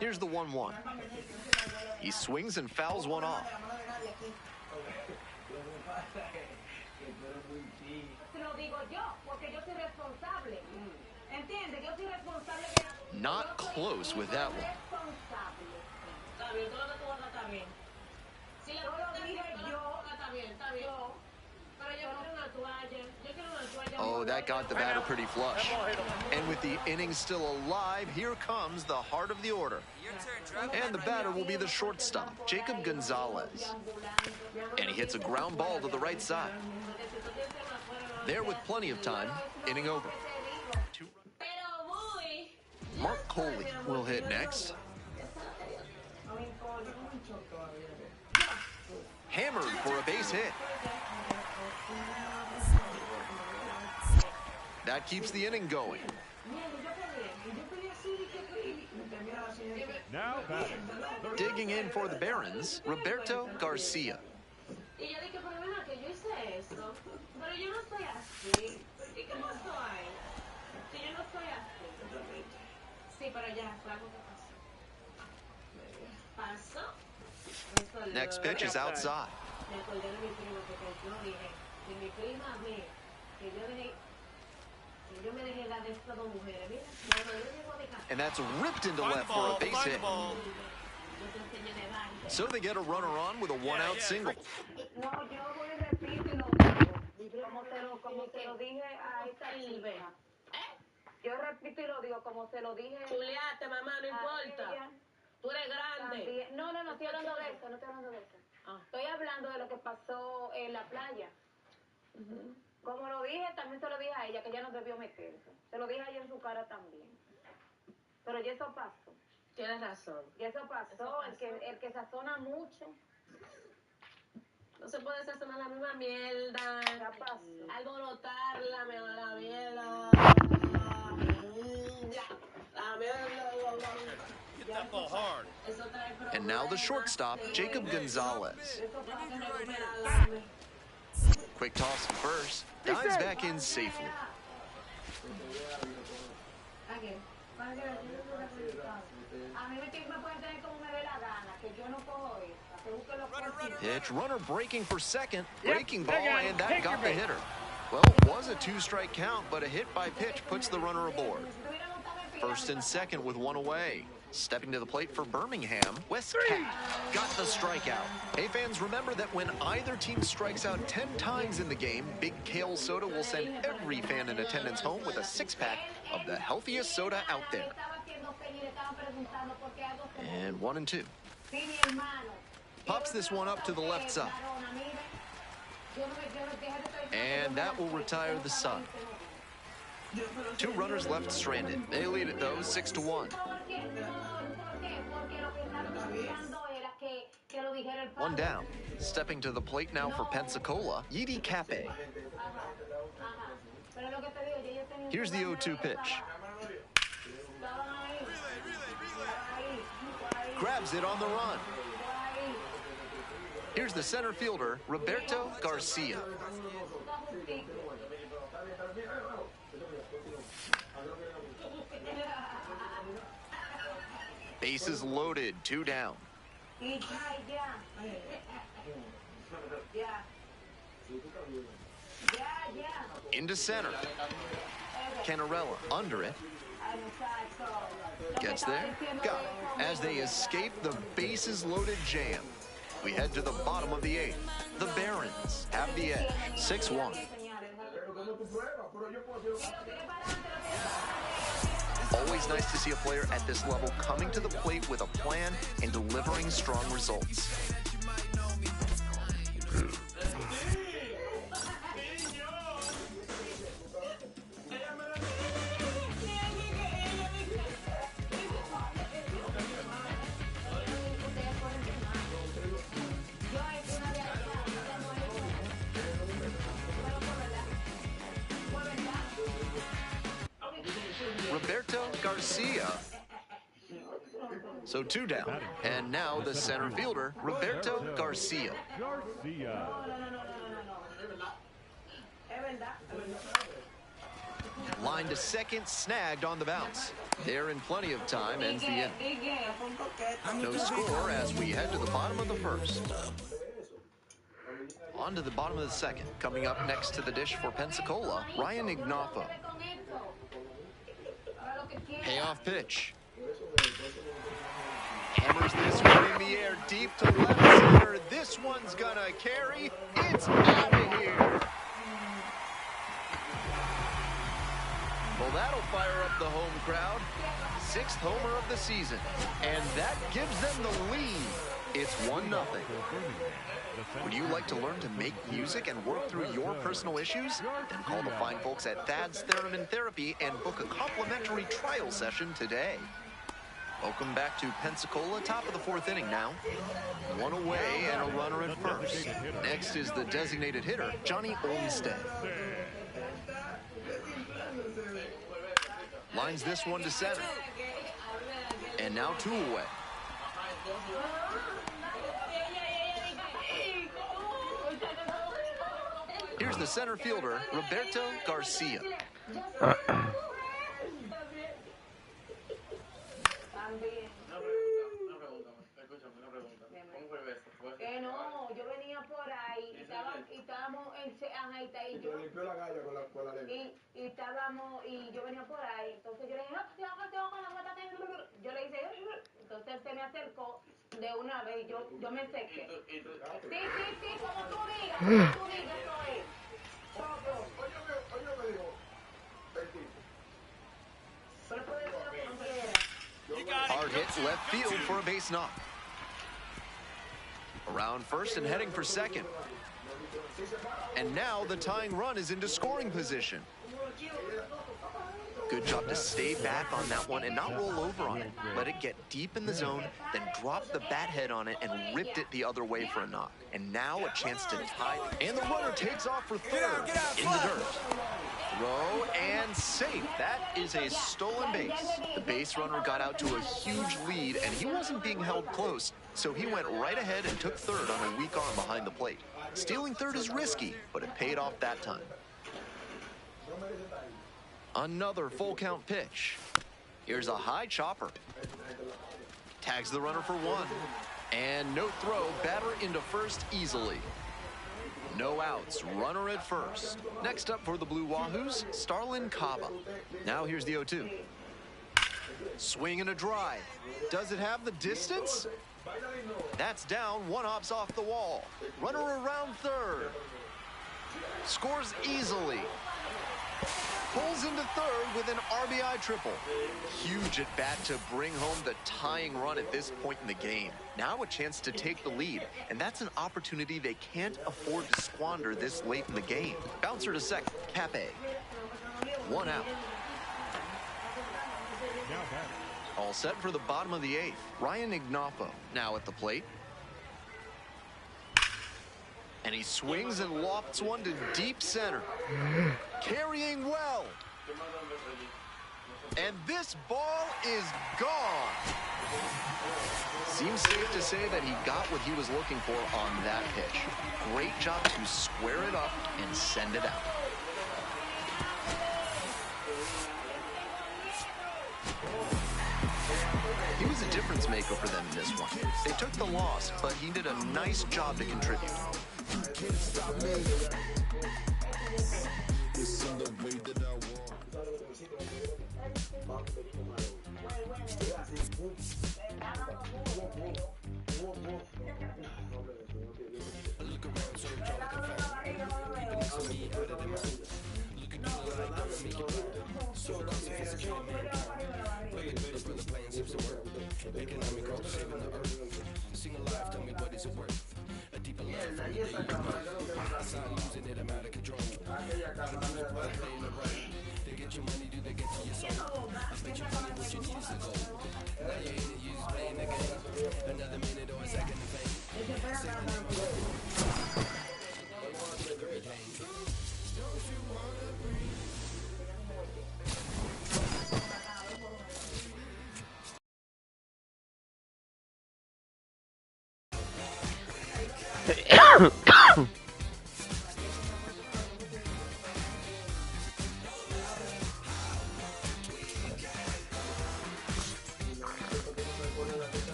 Here's the 1-1. He swings and fouls one off. Not close with that one. Oh, that got the batter pretty flush. And with the inning still alive, here comes the heart of the order. And the batter will be the shortstop, Jacob Gonzalez. And he hits a ground ball to the right side. There with plenty of time, inning over. Mark Coley will hit next. Hammered for a base hit. That keeps the inning going. Now batting. Digging in for the Barons, Roberto Garcia. Y yo dije, pero ven que yo hice eso. Pero yo no estoy así. ¿Y qué pasó ahí? Si yo no estoy así. Sí, pero ya fue algo que pasó. Pasó. Next pitch is outside. Me acordé de mi primo porque yo dije, si mi prima ve que yo me dejé dar de estas dos mujeres, mira, cuando yo llego a mi casa. And that's ripped into left for a base hit. So they get a runner on with a one-out single. No, yo voy a repetir y lo digo, como se lo dije a esta chica. Yo repito y lo digo, como se lo dije. Chuleate, mamá, no importa. Tú eres grande. No, estoy hablando de eso, no estoy hablando de eso. Estoy hablando de lo que pasó en la playa. Como lo dije, también se lo dije a ella, que ella no debió meterse. Se lo dije a ella en su cara también. Pero ya eso pasó. Tienes razón. Y eso pasó. El que sazona mucho. No se puede sazonar la misma mierda. Ya pasó. Alborotar la mierda. La mierda. Get that ball hard. And now the shortstop, Jacob Gonzalez. Quick toss to first. Dives back in safely. Pitch, runner breaking for second. Breaking ball, and that got the hitter. Well, it was a two-strike count, but a hit by pitch puts the runner aboard. First and second with one away. Stepping to the plate for Birmingham, Wes Cat got the strikeout. Hey fans, remember that when either team strikes out 10 times in the game, Big Kale Soda will send every fan in attendance home with a 6-pack of the healthiest soda out there. And 1-2. Pops this one up to the left side. And that will retire the side. 2 runners left stranded. They lead it though, 6-1. One down. Stepping to the plate now for Pensacola, Yidi Cape. Here's the 0-2 pitch. Grabs it on the run. Here's the center fielder, Roberto Garcia. Bases loaded, 2 down. Into center. Canarella under it. Gets there, got it. As they escape the bases loaded jam, we head to the bottom of the 8th. The Barons have the edge, 6-1. Always nice to see a player at this level coming to the plate with a plan and delivering strong results. Roberto Garcia. So 2 down. And now the center fielder, Roberto Garcia. Line to second, snagged on the bounce. They're in plenty of time, ends the inning. No score as we head to the bottom of the 1st. On to the bottom of the 2nd. Coming up next to the dish for Pensacola, Ryan Ignapo. Payoff pitch. Hammers this one in the air, deep to left center. This one's gonna carry. It's out of here. Well, that'll fire up the home crowd. 6th homer of the season. And that gives them the lead. It's 1-0. Would you like to learn to make music and work through your personal issues? Then call the fine folks at Thad's Theremin Therapy and book a complimentary trial session today. Welcome back to Pensacola, top of the 4th inning now. 1 away and a runner at first. Next is the designated hitter, Johnny Olmstead. Lines this one to center. And now 2 away. Here's the center fielder, Roberto Garcia. Que no, yo venía por ahí y estábamos y yo limpió la galla con la lengua. y estábamos y yo venía por ahí, entonces yo le dije, yo le hice, entonces él se me acercó de una vez y yo me sequé. Sí, como tú digas, eso es. Oye, me dijo, Pero puede ser lo que no quiera. Hard hit left field for a base knock. Around first and heading for second. And now the tying run is into scoring position. Good job to stay back on that one and not roll over on it. Let it get deep in the zone, then drop the bat head on it and ripped it the other way for a knock. And now a chance to tie. And the runner takes off for third in the dirt. Throw and safe. That is a stolen base. The base runner got out to a huge lead and he wasn't being held close, so he went right ahead and took third on a weak arm behind the plate. Stealing third is risky, but it paid off that time. Another full count pitch. Here's a high chopper. Tags the runner for 1. And no throw, batter into first easily. No outs, runner at first. Next up for the Blue Wahoos, Starlin Cava. Now here's the 0-2. Swing and a drive. Does it have the distance? That's down, 1 hops off the wall. Runner around third. Scores easily. Pulls into third with an RBI triple. Huge at bat to bring home the tying run at this point in the game. Now a chance to take the lead, and that's an opportunity they can't afford to squander this late in the game. Bouncer to second, Cape. 1 out. All set for the bottom of the 8th. Ryan Ignapo now at the plate. And he swings and lofts one to deep center. Carrying well. And this ball is gone. Seems safe to say that he got what he was looking for on that pitch. Great job to square it up and send it out. He was a difference maker for them in this one. They took the loss, but he did a nice job to contribute.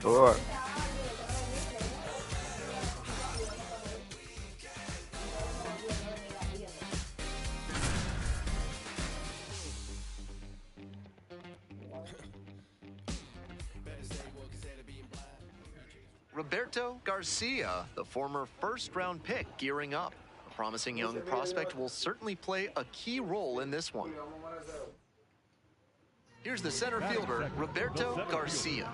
Sure. Roberto Garcia, the former first-round pick, gearing up. A promising young prospect will certainly play a key role in this one. Here's the center fielder, Roberto Garcia.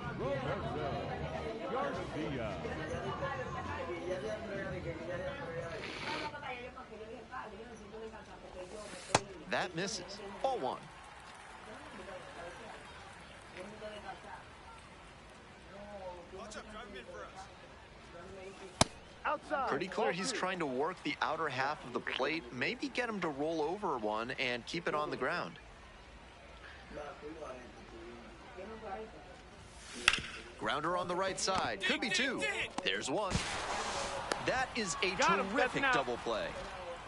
That misses. Ball 1. Pretty clear he's trying to work the outer half of the plate, maybe get him to roll over one and keep it on the ground. Grounder on the right side, could be two. There's one. That is a terrific double play.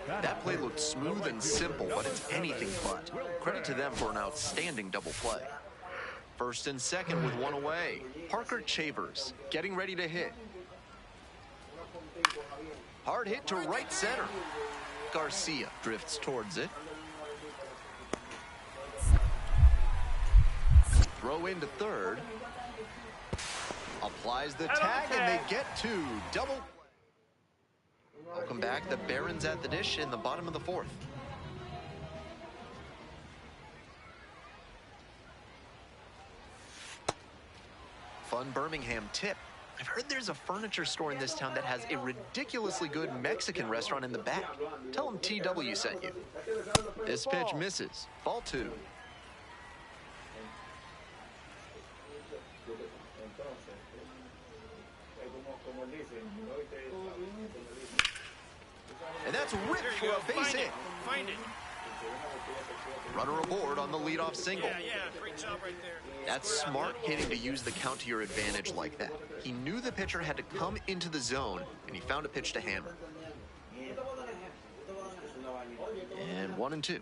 That play looked smooth and simple, but it's anything but. Credit to them for an outstanding double play. First and second with one away. Parker Chavers getting ready to hit. Hard hit to right center. Garcia drifts towards it. Throw into third. Applies the tag and they get two. Double. Welcome back. The Barons at the dish in the bottom of the fourth. Fun Birmingham tip. I've heard there's a furniture store in this town that has a ridiculously good Mexican restaurant in the back. Tell them TW sent you. This pitch misses. Ball two. And that's ripped for a base hit. Find it. Runner aboard on the leadoff single. Yeah, great job right there. That's smart hitting to use the count to your advantage like that. He knew the pitcher had to come into the zone, and he found a pitch to hammer. And 1-2.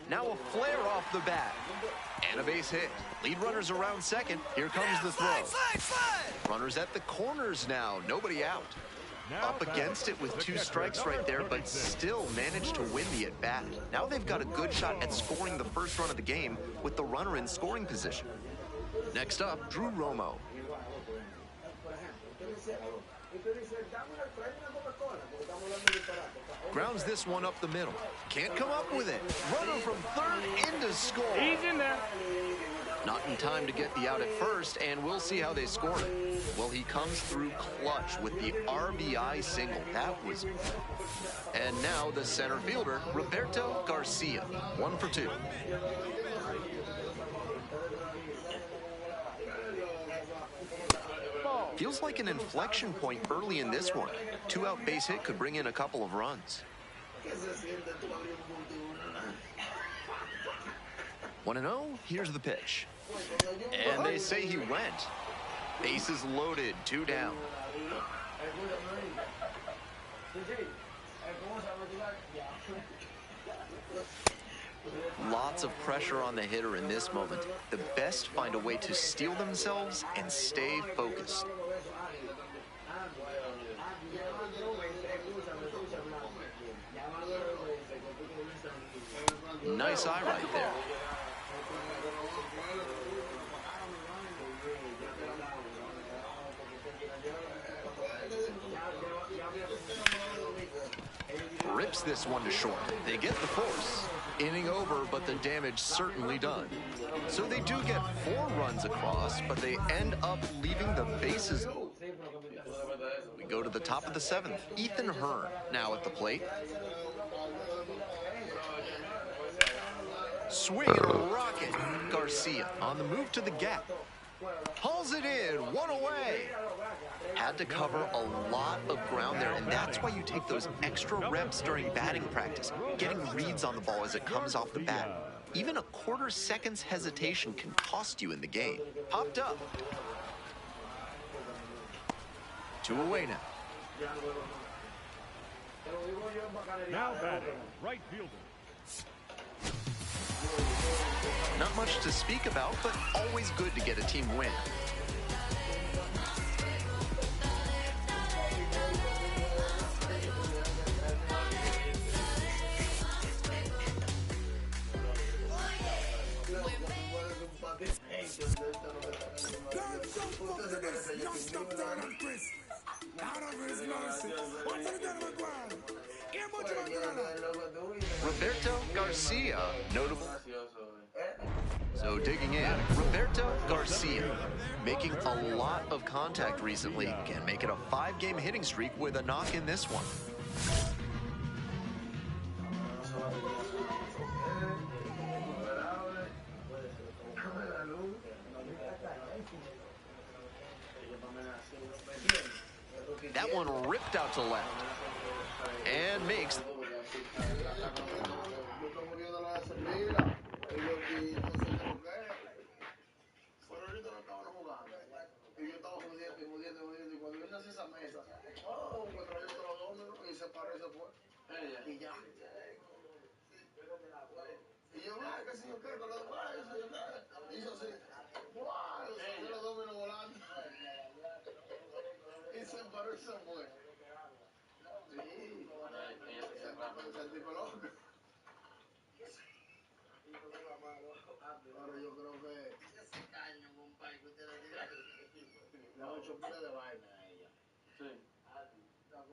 Now a flare off the bat. And a base hit. Lead runners around second. Here comes the throw. Runners at the corners now. Nobody out. Up against it with two strikes right there, but still managed to win the at-bat. Now they've got a good shot at scoring the first run of the game with the runner in scoring position. Next up, Drew Romo. Grounds this one up the middle. Can't come up with it. Runner from third into score. He's in there. Not in time to get the out at first, and we'll see how they score it. Well, he comes through clutch with the RBI single. That was... And now the center fielder, Roberto Garcia. 1 for 2. Feels like an inflection point early in this one. 2-out base hit could bring in a couple of runs. 1-0, here's the pitch. And they say he went. Bases loaded, 2 down. Lots of pressure on the hitter in this moment. The best find a way to steel themselves and stay focused. Nice eye right there. Rips this one to short. They get the force. Inning over, but the damage certainly done. So they do get 4 runs across, but they end up leaving the bases. We go to the top of the 7th. Ethan Hearn now at the plate. Swing and a rocket. Garcia on the move to the gap. Hauls it in, 1 away. Had to cover a lot of ground there, and that's why you take those extra reps during batting practice, getting reads on the ball as it comes off the bat. Even a quarter second's hesitation can cost you in the game. Popped up. 2 away now. Now batting, right fielder. Not much to speak about, but always good to get a team win. Roberto Garcia, notable. So digging in, Roberto Garcia, making a lot of contact recently, can make it a 5-game hitting streak with a knock in this one. That one ripped out to left. And makes...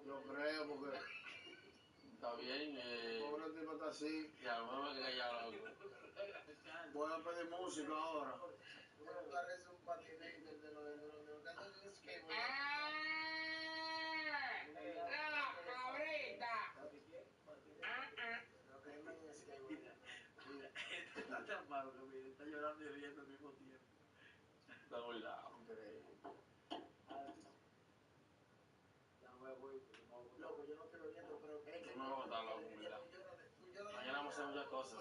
Yo creo porque está bien. Pobre tipo está así. Ya, no me quedé ya loco. Voy a pedir música ahora. Parece un patinete de los skate. Está tan malo que mire, está llorando y riendo al mismo tiempo. Está muy lado. Loco, yo no estoy bebiendo, pero es que no va a estar loco, mira. Mañana vamos a hacer muchas cosas.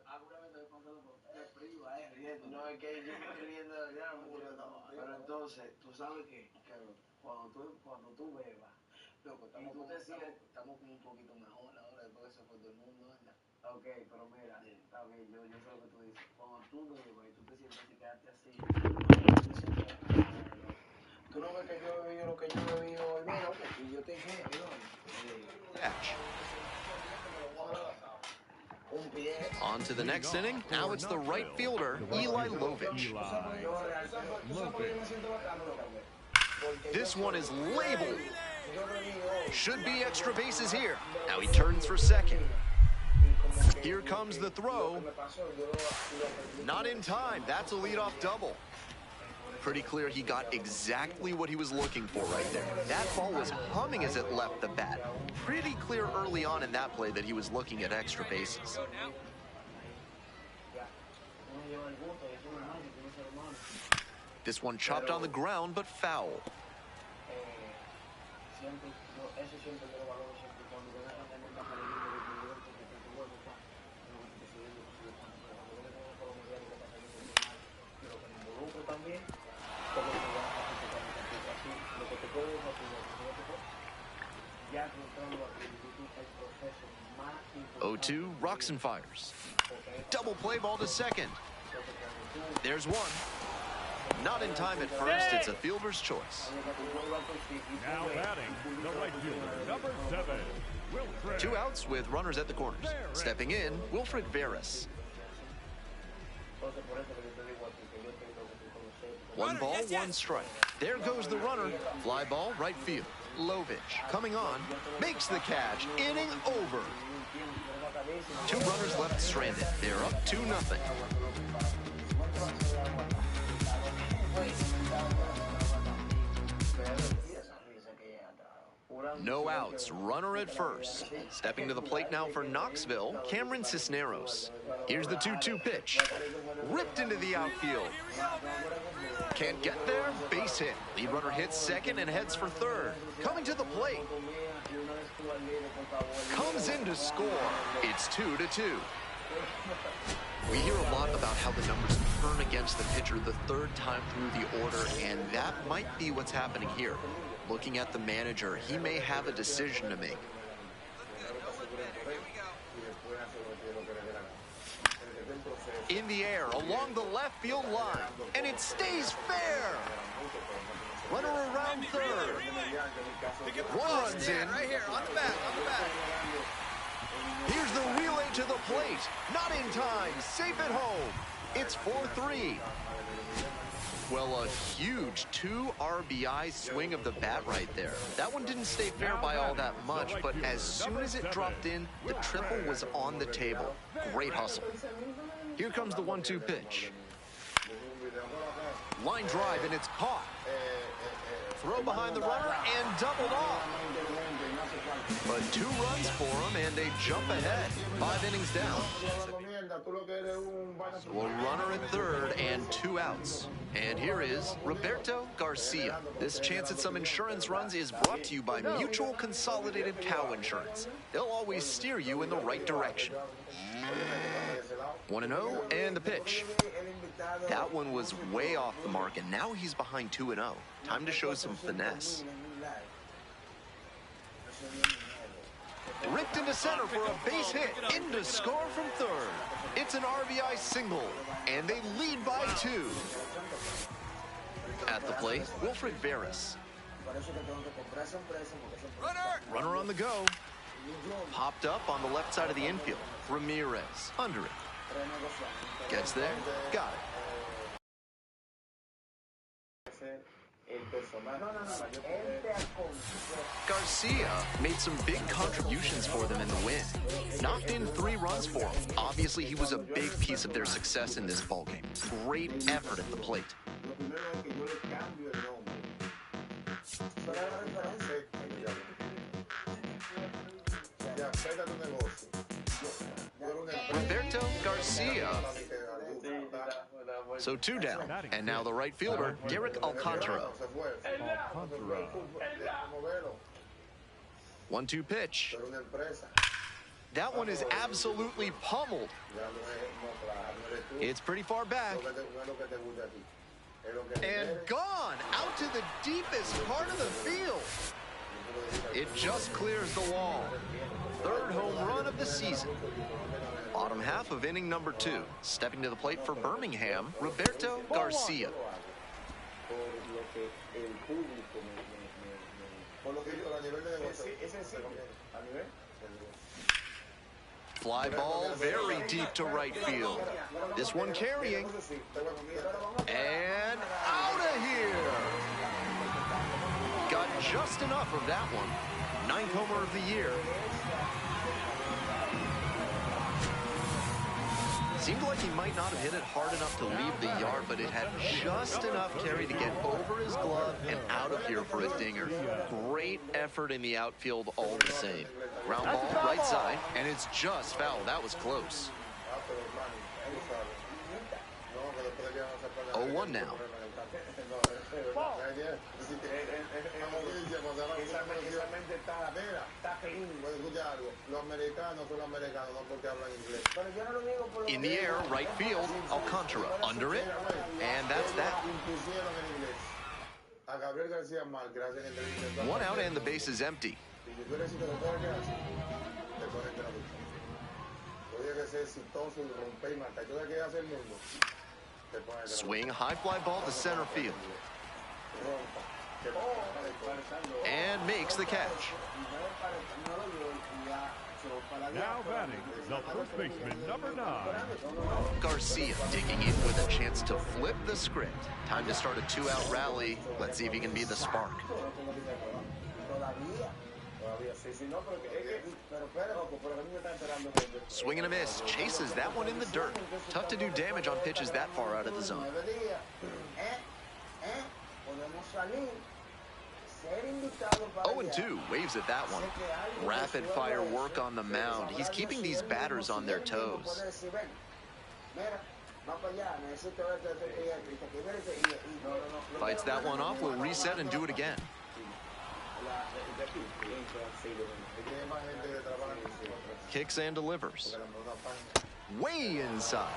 Alguna vez te he pasado por frío, riendo. No, es que yo me estoy riendo de verdad, pero entonces, ¿tú sabes qué? Cuando tú bebas, loco, estamos como un poquito mejor ahora, después que se fue todo el mundo, ¿verdad? Ok, pero mira, está bien, yo sé lo que tú dices. Cuando tú bebas y tú te sientes así, quedarte así, tú no ves que yo he bebido lo que yo he bebido hoy, mira, y yo te dije, On to the next inning. Now it's the right fielder, Eli Lovich. This one is labeled. Should be extra bases here. Now he turns for second. Here comes the throw. Not in time. That's a leadoff double. Pretty clear he got exactly what he was looking for right there. That ball was humming as it left the bat. Pretty clear early on in that play that he was looking at extra bases. This one chopped on the ground, but foul. Rocks and fires. Double play ball to second. There's one. Not in time at first. It's a fielder's choice. Now batting, the right fielder, number 7, Wilfred. 2 outs with runners at the corners. Stepping in, Wilfred Veras. 1 ball, 1 strike. There goes the runner. Fly ball, right field. Lovich coming on, makes the catch. Inning over. 2 runners left stranded. They're up 2-0. No outs, runner at first. Stepping to the plate now for Knoxville, Cameron Cisneros. Here's the 2-2 pitch. Ripped into the outfield. Can't get there, base hit. Lead runner hits second and heads for third. Coming to the plate. Comes in to score. It's 2-2. We hear a lot about how the numbers turn against the pitcher the 3rd time through the order, and that might be what's happening here. Looking at the manager, he may have a decision to make. In the air, along the left field line, and it stays fair. Runner around third. Runs in. Right here, on the bat, Here's the relay to the plate. Not in time. Safe at home. It's 4-3. Well, a huge 2 RBI swing of the bat right there. That one didn't stay fair by all that much, but as soon as it dropped in, the triple was on the table. Great hustle. Here comes the 1-2 pitch. Line drive, and it's caught. Throw behind the runner and doubled off. But 2 runs for him, and they jump ahead. 5 innings down. So a runner at third and 2 outs. And here is Roberto Garcia. This chance at some insurance runs is brought to you by Mutual Consolidated Cow Insurance. They'll always steer you in the right direction. 1-0, and the pitch. That one was way off the mark, and now he's behind 2-0. Time to show some finesse. Ripped into center for a base hit. In to score from third. It's an RBI single, and they lead by 2. At the plate, Wilfred Barris. Runner on the go. Popped up on the left side of the infield. Ramirez under it. Gets there. Got it. Garcia made some big contributions for them in the win. Knocked in 3 runs for him. Obviously, he was a big piece of their success in this ballgame. Great effort at the plate. Roberto Garcia. So 2 down, and now the right fielder, Derek Alcantara. 1-2 pitch. That one is absolutely pummeled. It's pretty far back. And gone out to the deepest part of the field. It just clears the wall. 3rd home run of the season. Bottom half of inning number 2. Stepping to the plate for Birmingham, Roberto Garcia. Fly ball very deep to right field. This one carrying. And out of here. Got just enough of that one. 9th homer of the year. Seemed like he might not have hit it hard enough to leave the yard, but it had just enough carry to get over his glove and out of here for a dinger. Great effort in the outfield all the same. Ground ball right side, and it's just foul. That was close. 0-1 now. In the air, right field, Alcantara under it, and that's that. 1 out and the base is empty. Swing, high fly ball to center field. And makes the catch. Now batting, the first baseman, number 9. Garcia digging in with a chance to flip the script. Time to start a 2-out rally. Let's see if he can be the spark. Swing and a miss. Chases that one in the dirt. Tough to do damage on pitches that far out of the zone. 0-2, waves at that one. Rapid fire work on the mound. He's keeping these batters on their toes. Fights that one off, will reset and do it again. Kicks and delivers. Way inside.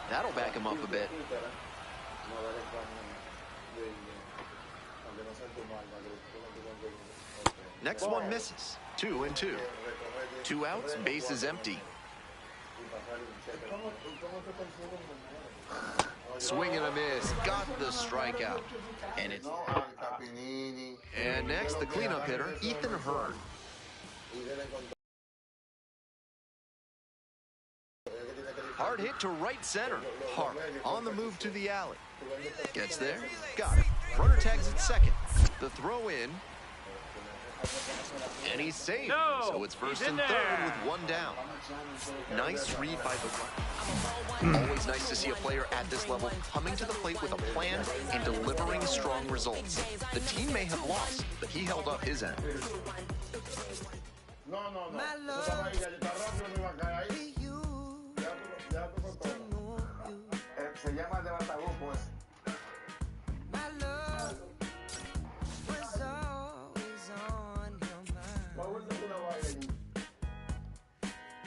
That'll back him up a bit. Next one misses. 2-2. 2 outs, base is empty. Swing and a miss. Got the strikeout. And next, the cleanup hitter, Ethan Hearn. Hard hit to right center. Hart on the move to the alley. Gets there. Got it. Runner tags at second. The throw in. And he's safe. So it's first and third with 1 down. Nice read by the runner. Always nice to see a player at this level coming to the plate with a plan and delivering strong results. The team may have lost, but he held up his end. no. Tú estabas ahí, ya está rápido, me iba a caer ahí. Ya tú con todo. Se llama el de Batagú, pues.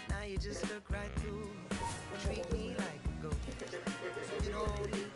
Now you just look right through, treat me like a ghost. You know